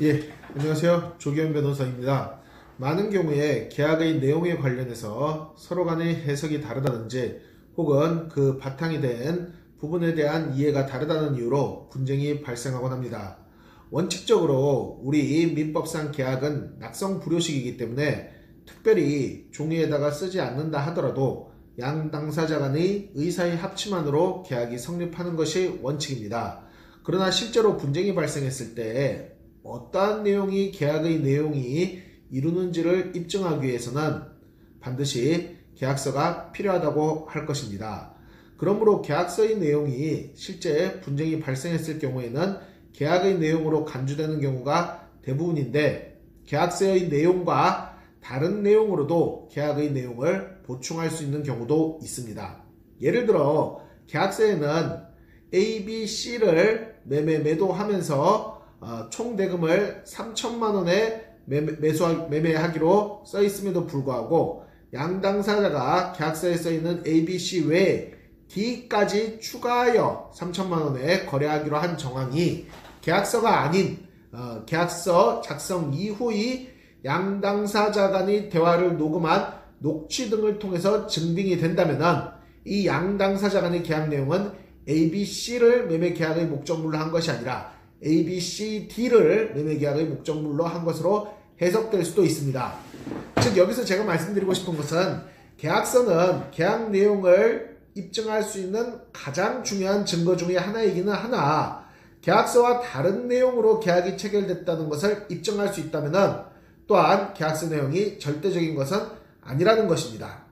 예, 안녕하세요. 조기현 변호사입니다. 많은 경우에 계약의 내용에 관련해서 서로 간의 해석이 다르다든지 혹은 그 바탕이 된 부분에 대한 이해가 다르다는 이유로 분쟁이 발생하곤 합니다. 원칙적으로 우리 민법상 계약은 낙성 불효식이기 때문에 특별히 종이에다가 쓰지 않는다 하더라도 양 당사자 간의 의사의 합치만으로 계약이 성립하는 것이 원칙입니다. 그러나 실제로 분쟁이 발생했을 때 어떠한 내용이 계약의 내용이 이루는지를 입증하기 위해서는 반드시 계약서가 필요하다고 할 것입니다. 그러므로 계약서의 내용이 실제 분쟁이 발생했을 경우에는 계약의 내용으로 간주되는 경우가 대부분인데, 계약서의 내용과 다른 내용으로도 계약의 내용을 보충할 수 있는 경우도 있습니다. 예를 들어 계약서에는 A, B, C를 매도하면서 총 대금을 3천만 원에 매매하기로 써 있음에도 불구하고 양 당사자가 계약서에 써 있는 A, B, C 외에 D까지 추가하여 3천만 원에 거래하기로 한 정황이 계약서가 아닌 계약서 작성 이후의 양 당사자 간의 대화를 녹음한 녹취 등을 통해서 증빙이 된다면 이 양 당사자 간의 계약 내용은 A, B, C를 매매 계약의 목적물로 한 것이 아니라 A, B, C, D를 매매 계약의 목적물로 한 것으로 해석될 수도 있습니다. 즉 여기서 제가 말씀드리고 싶은 것은 계약서는 계약 내용을 입증할 수 있는 가장 중요한 증거 중에 하나이기는 하나, 계약서와 다른 내용으로 계약이 체결됐다는 것을 입증할 수 있다면 또한 계약서 내용이 절대적인 것은 아니라는 것입니다.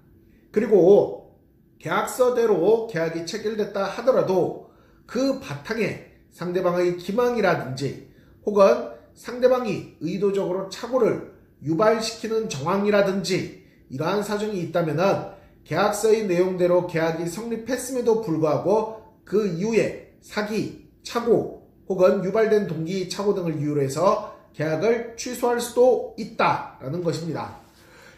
그리고 계약서대로 계약이 체결됐다 하더라도 그 바탕에 상대방의 기망이라든지 혹은 상대방이 의도적으로 착오를 유발시키는 정황이라든지 이러한 사정이 있다면 계약서의 내용대로 계약이 성립했음에도 불구하고 그 이후에 사기, 착오 혹은 유발된 동기, 착오 등을 이유로 해서 계약을 취소할 수도 있다라는 것입니다.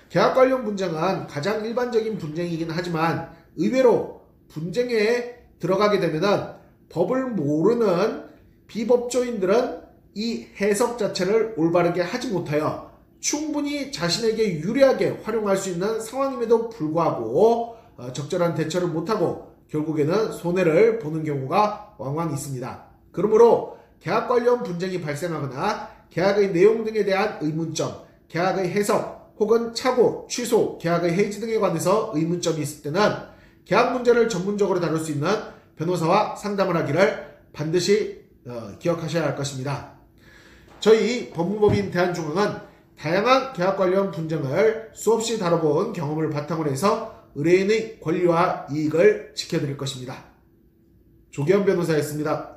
계약 관련 분쟁은 가장 일반적인 분쟁이긴 하지만 의외로 분쟁에 들어가게 되면 법을 모르는 비법조인들은 이 해석 자체를 올바르게 하지 못하여 충분히 자신에게 유리하게 활용할 수 있는 상황임에도 불구하고 적절한 대처를 못하고 결국에는 손해를 보는 경우가 왕왕 있습니다. 그러므로 계약 관련 분쟁이 발생하거나 계약의 내용 등에 대한 의문점, 계약의 해석 혹은 착오, 취소, 계약의 해지 등에 관해서 의문점이 있을 때는 계약 문제를 전문적으로 다룰 수 있는 변호사와 상담을 하기를 반드시 기억하셔야 할 것입니다. 저희 법무법인 대한중앙은 다양한 계약 관련 분쟁을 수없이 다뤄본 경험을 바탕으로 해서 의뢰인의 권리와 이익을 지켜드릴 것입니다. 조기현 변호사였습니다.